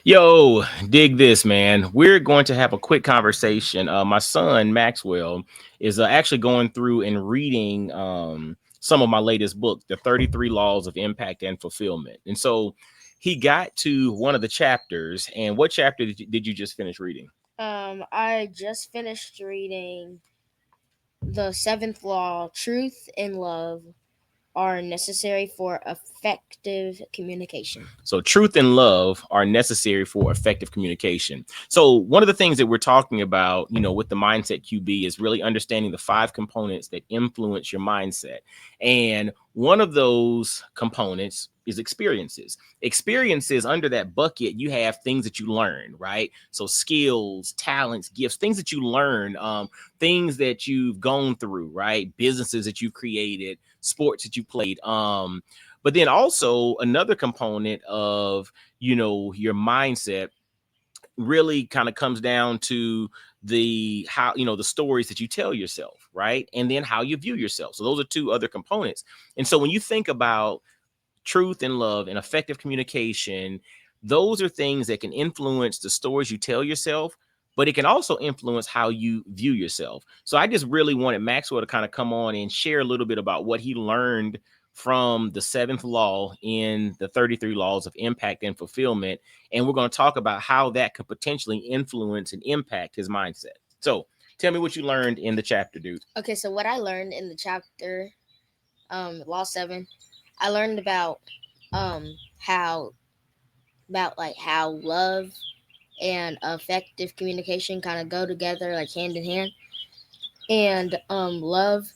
Yo, dig this, man. We're going to have a quick conversation. My son, Maxwell, is actually going through and reading some of my latest book, The 33 Laws of Impact and Fulfillment. And so he got to one of the chapters. And what chapter did you just finish reading? I just finished reading the seventh law. Truth and love are necessary for effective communication. So truth and love are necessary for effective communication. So one of the things that we're talking about, with the mindset QB is really understanding the 5 components that influence your mindset. And one of those components is experiences. Experiences, under that bucket, you have things that you learn, right? So skills, talents, gifts, things that you learn, things that you've gone through, right? Businesses that you've created, sports that you played. But then also another component of, your mindset really kind of comes down to the stories that you tell yourself, right? And then how you view yourself. So those are 2 other components. And so when you think about truth and love and effective communication, those are things that can influence the stories you tell yourself, but it can also influence how you view yourself. So I just really wanted Maxwell to kind of come on and share a little bit about what he learned from the 7th law in the 33 laws of impact and fulfillment. And we're going to talk about how that could potentially influence and impact his mindset. So tell me what you learned in the chapter, dude. Okay, so what I learned in the chapter, Law 7, I learned about how how love and effective communication kind of go together, like hand in hand. And love,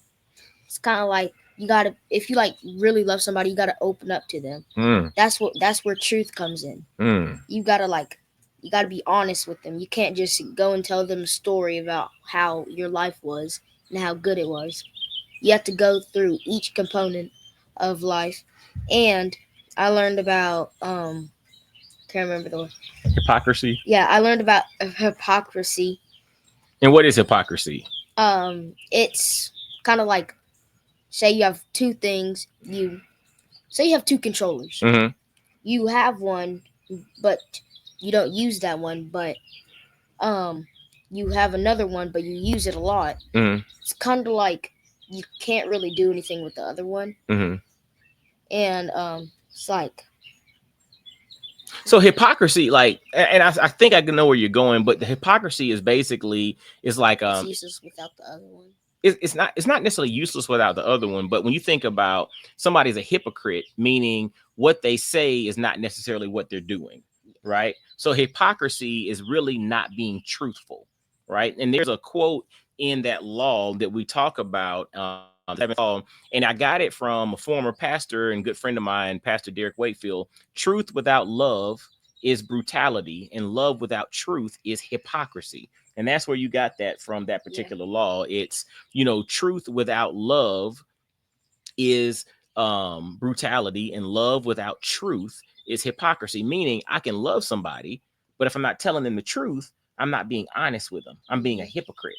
it's kind of like you gotta, if you like really love somebody, you gotta open up to them. That's where truth comes in. You gotta be honest with them. You can't just go and tell them a story about how your life was and how good it was. You have to go through each component of life. And I learned about can't remember the word. Hypocrisy. Yeah, I learned about hypocrisy. And what is hypocrisy? It's kind of like, say you have 2 things. Say you have 2 controllers. Mm-hmm. You have one, but you don't use that one. But you have another one, but you use it a lot. Mm-hmm. It's kind of like you can't really do anything with the other one. Mm-hmm. And it's like, so hypocrisy, like, and I think I can know where you're going, but the hypocrisy is basically is like it's useless without the other one. It's not necessarily useless without the other one, but when you think about somebody's a hypocrite, meaning what they say is not necessarily what they're doing, right? So hypocrisy is really not being truthful, right? And there's a quote in that law that we talk about, the 7th law, and I got it from a former pastor and good friend of mine, Pastor Derek Wakefield. Truth without love is brutality, and love without truth is hypocrisy. And that's where you got that from, that particular law. It's, truth without love is brutality, and love without truth is hypocrisy, meaning I can love somebody, but if I'm not telling them the truth, I'm not being honest with them. I'm being a hypocrite.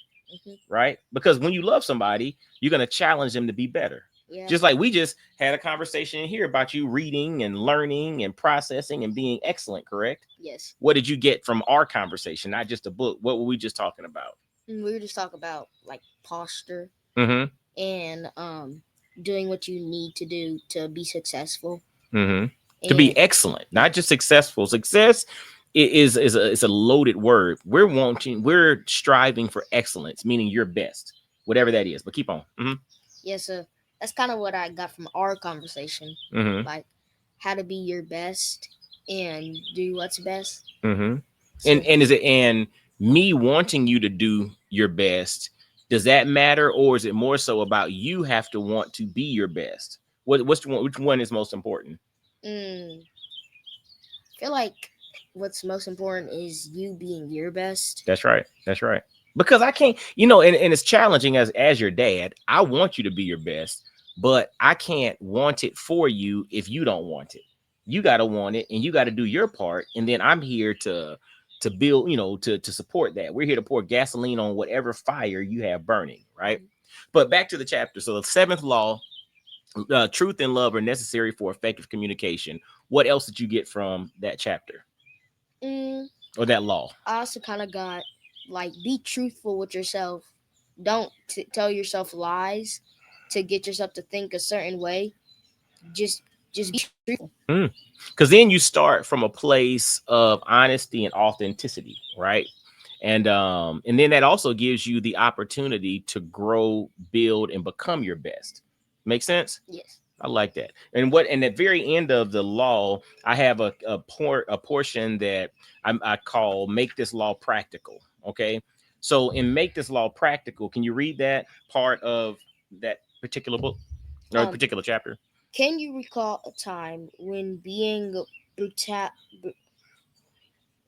Right? Because when you love somebody, you're going to challenge them to be better. Yeah. Just like we just had a conversation here about you reading and learning and processing and being excellent, correct? Yes. What did you get from our conversation? Not just a book. What were we just talking about? We were just talking about like posture, mm-hmm. and doing what you need to do to be successful. Mm-hmm. To be excellent, not just successful. Success is a loaded word. We're striving for excellence, meaning your best, whatever that is. But keep on. Mm-hmm. Yeah, so that's kind of what I got from our conversation. Mm-hmm. Like how to be your best and do what's best. Mm-hmm. So, and me wanting you to do your best, does that matter, or is it more so about you have to want to be your best? Which one is most important? I feel like what's most important is you being your best. That's right. Because I can't, and it's challenging as your dad. I want you to be your best, but I can't want it for you if you don't want it. You got to want it, and you got to do your part. And then I'm here to build, to support that. We're here to pour gasoline on whatever fire you have burning, right? But back to the chapter. So the 7th law, truth and love are necessary for effective communication. What else did you get from that chapter? Mm, or that law? I also kind of got like be truthful with yourself. Don't tell yourself lies to get yourself to think a certain way. Just just be truthful. Because then you start from a place of honesty and authenticity, right? And then that also gives you the opportunity to grow, build, and become your best. Make sense? Yes. I like that. And at very end of the law, I have a portion that I call "Make This Law Practical." Okay, so in "Make This Law Practical," can you read that part of that particular book or Um, particular chapter? can you recall a time when being bruta- br-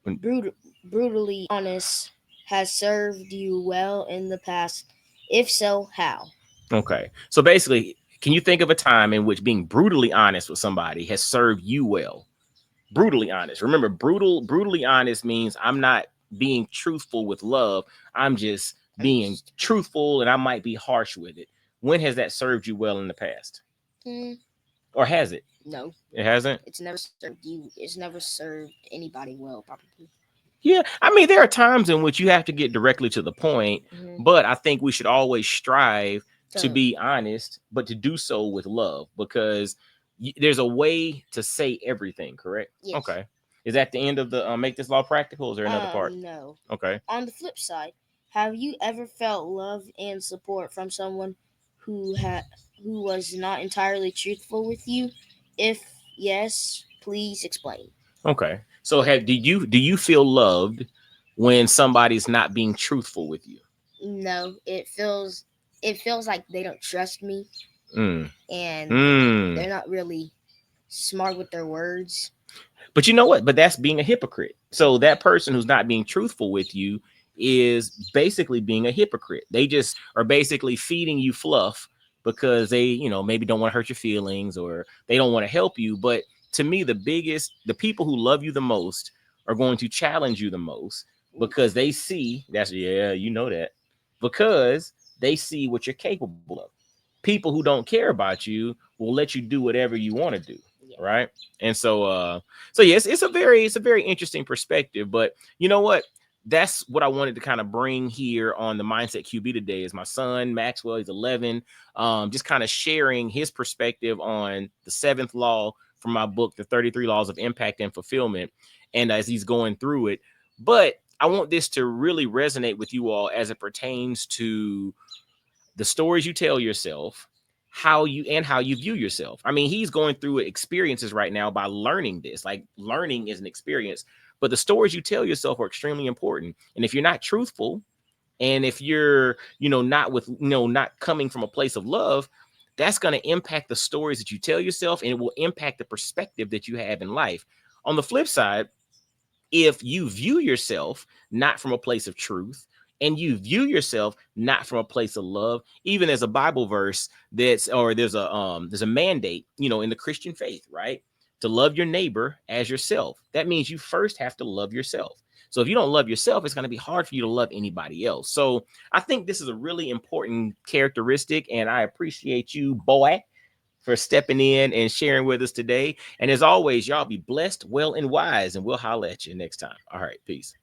When- brutally honest has served you well in the past? If so, how? Okay, so basically, can you think of a time in which being brutally honest with somebody has served you well? Brutally honest. Remember, brutally honest means I'm not being truthful with love. I'm just I'm being just truthful, and I might be harsh with it. When has that served you well in the past? mm, Or has it? no. It hasn't? It's never served you. It's never served anybody well, probably. Yeah. I mean, there are times in which you have to get directly to the point, Hmm. but I think we should always strive to So be honest, but to do so with love because there's a way to say everything, correct? yes. Okay. Is that the end of the Make This Law Practical? Is there another part? No. Okay. On the flip side, have you ever felt love and support from someone who had who was not entirely truthful with you? If yes, please explain. Okay. So do you feel loved when somebody's not being truthful with you? No, it feels like they don't trust me Mm. and Mm. they're not really smart with their words. But you know what? But that's being a hypocrite. So that person who's not being truthful with you is basically being a hypocrite. They just are basically feeding you fluff because they, maybe don't want to hurt your feelings or they don't want to help you. But to me, the people who love you the most are going to challenge you the most because they see yeah, that because they see what you're capable of. People who don't care about you will let you do whatever you want to do, Yeah. right? And so yes, it's a very interesting perspective. But you know what? That's what I wanted to kind of bring here on the Mindset QB today. Is my son Maxwell? He's 11. Just kind of sharing his perspective on the seventh law from my book, The 33 Laws of Impact and Fulfillment, and as he's going through it. But I want this to really resonate with you all as it pertains to the stories you tell yourself, how you view yourself. I mean, he's going through experiences right now by learning this. Like learning is an experience, but the stories you tell yourself are extremely important. And if you're not truthful, and if you're, not coming from a place of love, that's going to impact the stories that you tell yourself, and it will impact the perspective that you have in life. On the flip side, if you view yourself not from a place of truth and you view yourself not from a place of love, even as a Bible verse there's a mandate, in the Christian faith, right? To love your neighbor as yourself. That means you first have to love yourself. So if you don't love yourself, it's going to be hard for you to love anybody else. So I think this is a really important characteristic, and I appreciate you, boy, for stepping in and sharing with us today. And as always, y'all be blessed, well, and wise, and we'll holler at you next time. All right, peace.